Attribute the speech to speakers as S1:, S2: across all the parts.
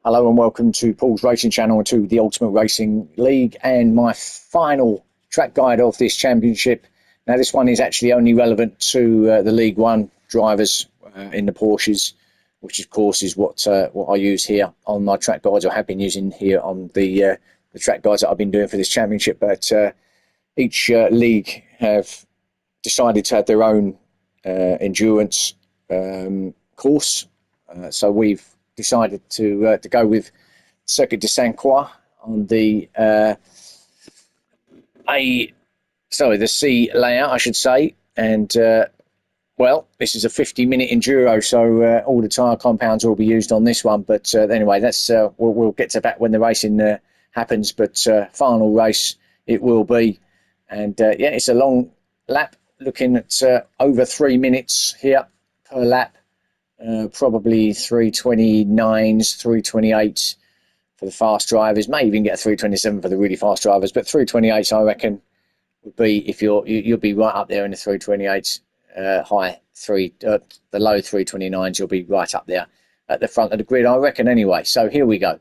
S1: Hello and welcome to Paul's Racing Channel and to the Ultimate Racing League and my final track guide of this championship. Now this one is actually only relevant to the League One drivers in the Porsches, which of course is what I use here on my track guides, or have been using here on the track guides that I've been doing for this championship. But each league have decided to have their own endurance course. So we've decided to go with Circuit de Saint Croix on the the C layout, I should say. And well, this is a 50-minute enduro, so all the tyre compounds will be used on this one. But anyway, that's we'll get to that when the racing happens. But final race it will be, and yeah, it's a long lap, looking at over 3 minutes here per lap. Probably 329s, 328s for the fast drivers. May even get a 327 for the really fast drivers, but 328s I reckon would be, if you'll be right up there in the 328s, the low 329s. You'll be right up there at the front of the grid, I reckon. Anyway, so here we go.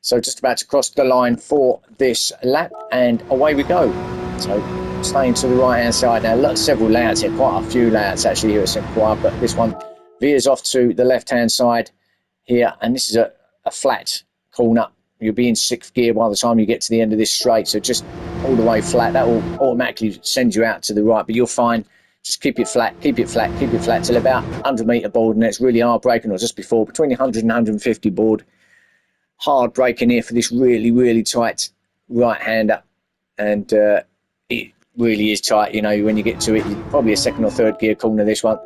S1: So just about to cross the line for this lap, and away we go. So staying to the right hand side now. Several layouts here, quite a few layouts actually here at St. Croix, but this one veers off to the left-hand side here, and this is a flat corner. You'll be in 6th gear by the time you get to the end of this straight, so just all the way flat. That will automatically send you out to the right, but you'll find just keep it flat, keep it flat, keep it flat till about 100-metre board, and it's really hard braking, or just before, between 100 and 150 board. Hard braking here for this really, really tight right-hander, and it really is tight. You know, when you get to it, probably a 2nd or 3rd gear corner, this one.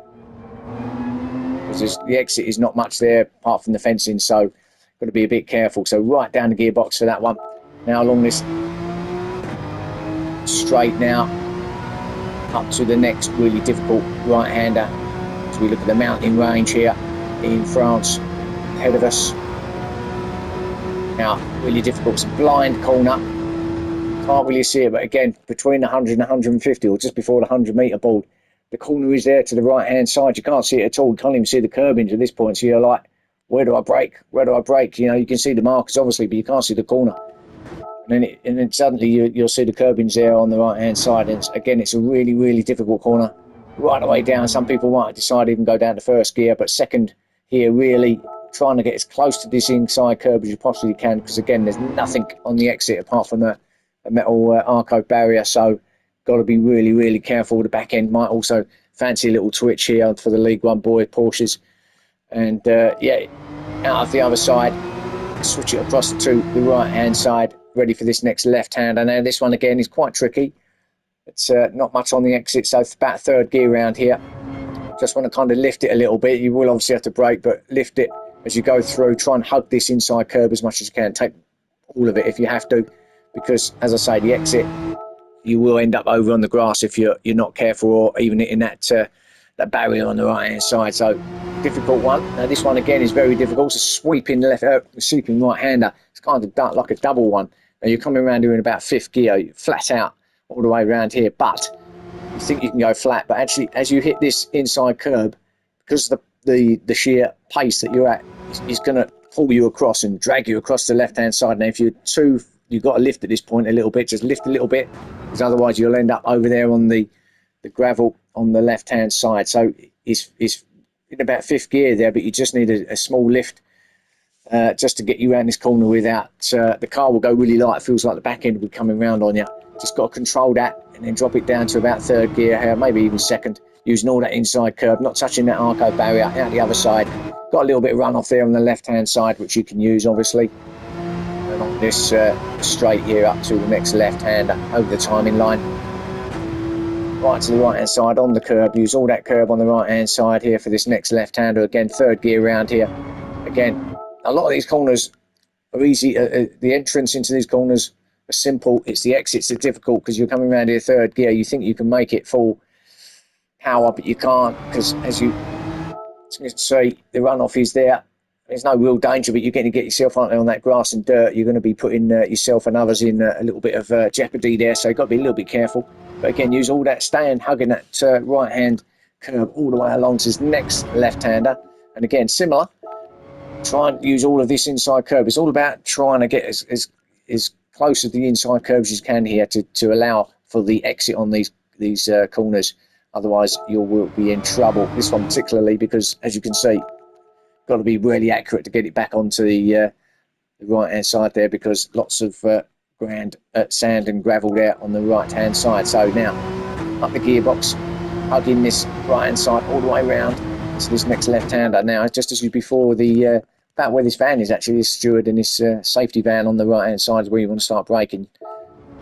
S1: The exit is not much there apart from the fencing, so got to be a bit careful. So right down the gearbox for that one. Now along this straight now up to the next really difficult right-hander as we look at the mountain range here in France ahead of us. Now really difficult. It's a blind corner, can't really see it, but again between 100 and 150, or just before the 100-metre board. The corner is there to the right-hand side. You can't see it at all. You can't even see the curbings at this point. So you're like, where do I brake? Where do I brake? You know, you can see the markers, obviously, but you can't see the corner. And then suddenly you'll see the curbings there on the right-hand side. And again, it's a really, really difficult corner. Right the way down. Some people might decide even go down to 1st gear, but 2nd here, really trying to get as close to this inside curb as you possibly can, because, again, there's nothing on the exit apart from a metal Arco barrier. So got to be really, really careful. The back end might also fancy a little twitch here for the League One boy Porsches. And yeah, out of the other side, switch it across to the right-hand side, ready for this next left-hander. Now this one again is quite tricky. It's not much on the exit, so it's about 3rd gear round here. Just want to kind of lift it a little bit. You will obviously have to brake, but lift it as you go through. Try and hug this inside curb as much as you can. Take all of it if you have to, because as I say, the exit, you will end up over on the grass if you're not careful, or even in that barrier on the right hand side. So difficult one. Now this one again is very difficult. It's a sweeping sweeping right hander. It's kind of like a double one. Now you're coming around here in about 5th gear, flat out all the way around here, but you think you can go flat, but actually as you hit this inside curb, because the sheer pace that you're at is going to pull you across and drag you across the left hand side. Now if you've got to lift at this point a little bit, just lift a little bit, because otherwise you'll end up over there on the gravel on the left hand side. So it's in about 5th gear there, but you just need a small lift just to get you around this corner without the car will go really light. It feels like the back end will be coming round on you. Just got to control that and then drop it down to about 3rd gear here, maybe even 2nd, using all that inside curb, not touching that Arco barrier, out the other side. Got a little bit of run off there on the left hand side, which you can use obviously along this straight here up to the next left-hander over the timing line. Right to the right-hand side on the curb. Use all that curb on the right-hand side here for this next left-hander. Again, 3rd gear round here. Again, a lot of these corners are easy. The entrance into these corners are simple. It's the exits that are difficult, because you're coming around here 3rd gear. You think you can make it full power, but you can't, because as you can see, the runoff is there. There's no real danger, but you're going to get yourself out there on that grass and dirt. You're going to be putting yourself and others in a little bit of jeopardy there, so you've got to be a little bit careful. But again, use all that stand, hugging that right-hand curb all the way along to his next left-hander. And again, similar. try and use all of this inside curb. It's all about trying to get as close to the inside curves as you can here to allow for the exit on these corners. Otherwise, you will be in trouble. This one particularly because, as you can see, got to be really accurate to get it back onto the right hand side there, because lots of ground, sand and gravel there on the right hand side. So now up the gearbox, hugging this right hand side all the way around to this next left hander. Now, just as you before, the about where this van is actually, this steward and this safety van on the right hand side is where you want to start braking.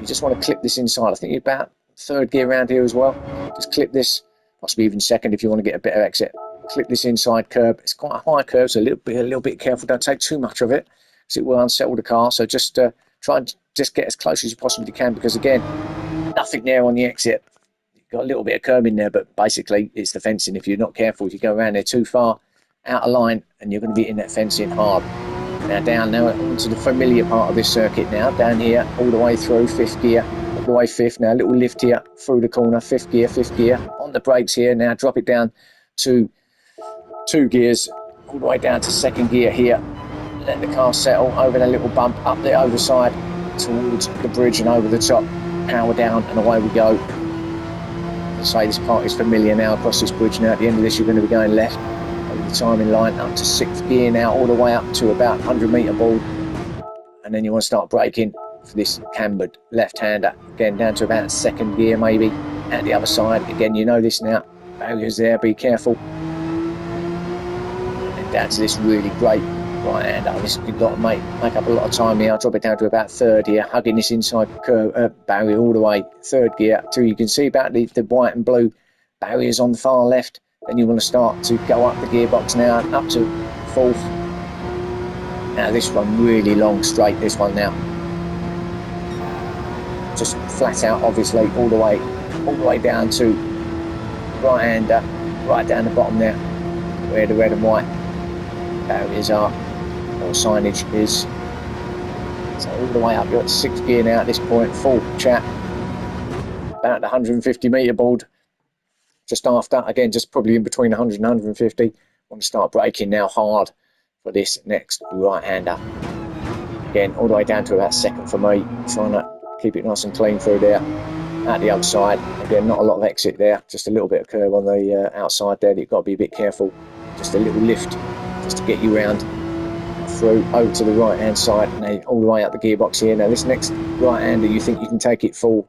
S1: You just want to clip this inside. I think you're about third gear around here as well. Just clip this, possibly even second if you want to get a better exit. Clip this inside curb. It's quite a high curve, so a little bit careful. Don't take too much of it, because it will unsettle the car. So just try and just get as close as you possibly can, because again, nothing there on the exit. You've got a little bit of curb in there, but basically it's the fencing. If you're not careful, if you go around there too far out of line, and you're going to be in that fencing hard. Now down now onto the familiar part of this circuit now, down here all the way through, fifth gear, all the way fifth. Now a little lift here through the corner, fifth gear, on the brakes here. Now drop it down to 2 gears, all the way down to second gear here. Let the car settle over that little bump, up the overside towards the bridge and over the top. Power down and away we go. As I say, this part is familiar now across this bridge. Now at the end of this, you're going to be going left over the timing line up to 6th gear now, all the way up to about 100 metre board. And then you want to start braking for this cambered left-hander. Again, down to about 2nd gear maybe. At the other side, again, you know this now. Barriers there, be careful. And down to this really great right-hander. This you've got to make up a lot of time here. I'll drop it down to about 3rd here, hugging this inside curve, barrier all the way 3rd gear till you can see about the white and blue barriers on the far left. Then you want to start to go up the gearbox now, up to 4th. Now this one really long straight, this one now. Just flat out, obviously, all the way down to right-hander, right down the bottom there, where the red and white barriers are, or signage is. So all the way up, you're at 6th gear now at this point, full chat, about the 150 metre board, just after, again, just probably in between 100 and 150. Want to start braking now hard for this next right-hander. Again, all the way down to about 2nd for me, trying to keep it nice and clean through there. At the other side, again, not a lot of exit there, just a little bit of curve on the outside there that you've got to be a bit careful. Just a little lift just to get you round through over to the right hand side, and then all the way up the gearbox here. Now this next right hander, you think you can take it full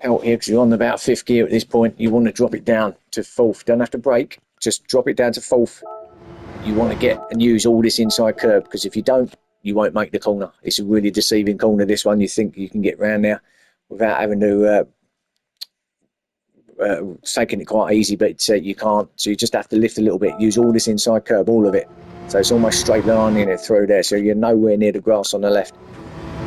S1: pelt here because you're on about 5th gear at this point. You want to drop it down to 4th. Don't have to brake, just drop it down to 4th. You want to get and use all this inside curb, because if you don't, you won't make the corner. It's a really deceiving corner, this one. You think you can get round there without having to taking it quite easy, but you can't. So you just have to lift a little bit, use all this inside curb, all of it. So it's almost straight lining it through there, so you're nowhere near the grass on the left.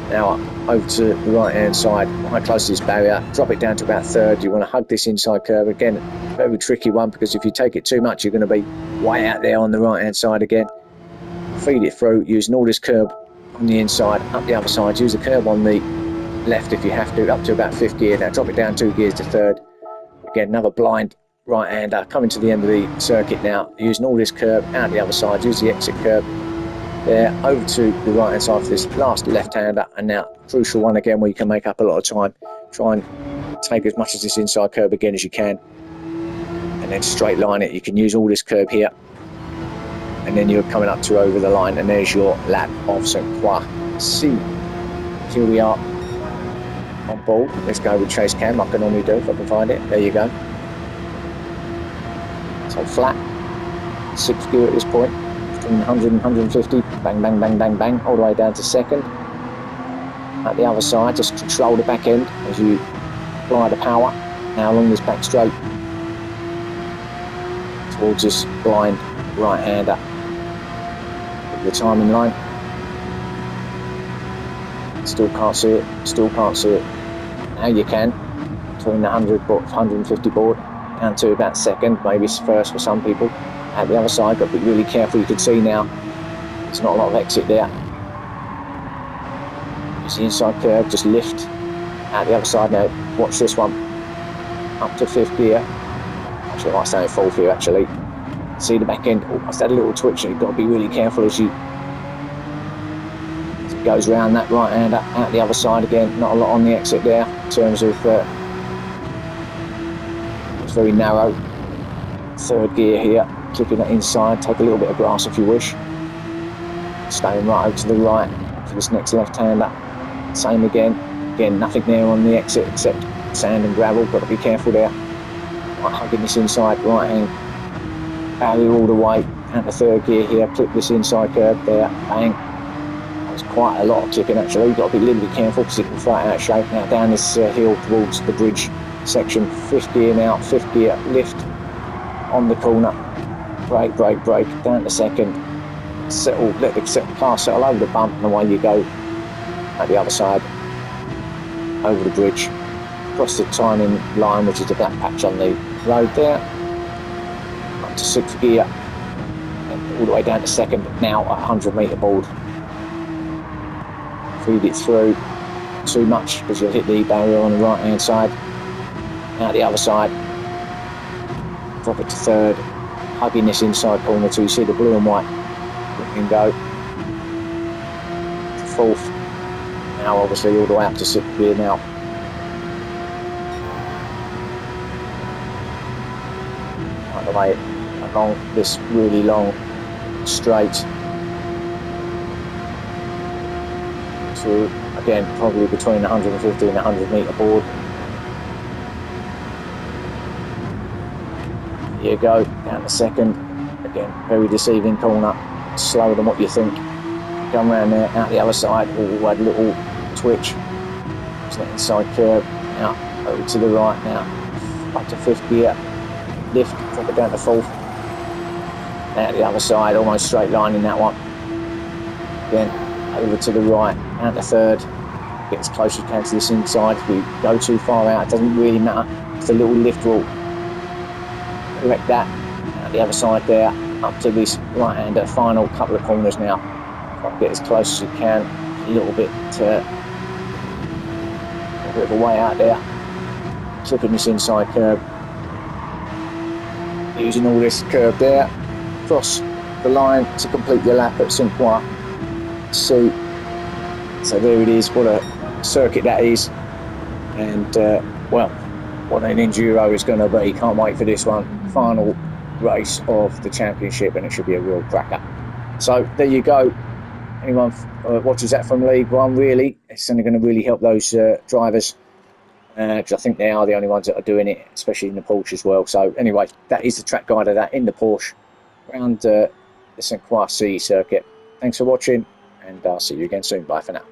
S1: Now over to the right hand side, right close to this barrier, drop it down to about 3rd. You want to hug this inside curve. Again, very tricky one, because if you take it too much, you're going to be way out there on the right hand side again. Feed it through, using all this curb on the inside, up the other side, use the curb on the left if you have to, up to about 5th gear. Now drop it down 2 gears to 3rd. Again, another blind right-hander coming to the end of the circuit now, using all this curb out the other side, use the exit curb there, over to the right-hand side for this last left-hander. And now, crucial one again, where you can make up a lot of time. Try and take as much of this inside curb again as you can, and then straight line it. You can use all this curb here, and then you're coming up to over the line, and there's your lap of St. Croix. See, here we are on board. Let's go with chase cam. I can normally do if I can find it. There you go. So flat, 6th gear at this point, between 100 and 150, bang, bang, bang, bang, bang, all the way down to 2nd. At the other side, just control the back end as you apply the power now along this back straight towards this blind right-hander. The timing line. Still can't see it, still can't see it. Now you can, between the 150 board, down to about 2nd, maybe 1st for some people. At the other side, got to be really careful. You can see now, there's not a lot of exit there. Use the inside curve, just lift. At the other side now, watch this one. Up to 5th gear. Actually, I might say 4th gear actually. See the back end almost had a little twitch, so you've got to be really careful as it goes around that right hander out the other side again. Not a lot on the exit there in terms of it's very narrow. Third gear here, clipping it inside. Take a little bit of grass if you wish. Staying right over to the right for this next left-hander. Same again. Again, nothing there on the exit except sand and gravel. Got to be careful there. Right, hugging this inside right hand barrier all the way. And the third gear here, clip this inside curb there. Bang. That was quite a lot of clipping actually. You've got to be a little bit careful because it can fly out of shape. Now down this hill towards the bridge section. Fifth gear now. Fifth gear lift on the corner. Brake, brake, brake. Down to second. Settle, let the car settle over the bump, and away you go at the other side over the bridge, across the timing line, which is the black patch on the road there, up to sixth gear, and all the way down to second. Now a 100-metre board. Feed it through too much because you'll hit the barrier on the right hand side. Now the other side, drop it to third, hugging this inside corner till you see the blue and white. Can go fourth. Now obviously all the way up to sixth gear now. Right the way along this really long straight to again probably between 150 and 100-metre board. Here you go, down to second. Again, very deceiving corner. Slower than what you think. Come around there, out the other side. Oh, had a little twitch. It's that inside curve. Now over to the right now. Up to fifth gear. Lift, drop it down to fourth. Out the other side, almost straight line in that one. Again, over to the right, out to third. Get as close as you can to this inside. If you go too far out, it doesn't really matter. It's a little lift rule. Correct that. Out the other side there. Up to this right-hander, final couple of corners now. Try to get as close as you can. A little bit of a way out there. Clipping this inside curb. Using all this curb there. Cross the line to complete your lap at Croix. See. So there it is. What a circuit that is. And, well, what an enduro is going to be. Can't wait for this one. Final race of the championship, and it should be a real cracker. So there you go. Anyone watches that from League One, really, it's only going to really help those drivers, because I think they are the only ones that are doing it, especially in the Porsche as well. So anyway, that is the track guide of that in the Porsche around the St. Croix circuit. Thanks for watching, and I'll see you again soon. Bye for now.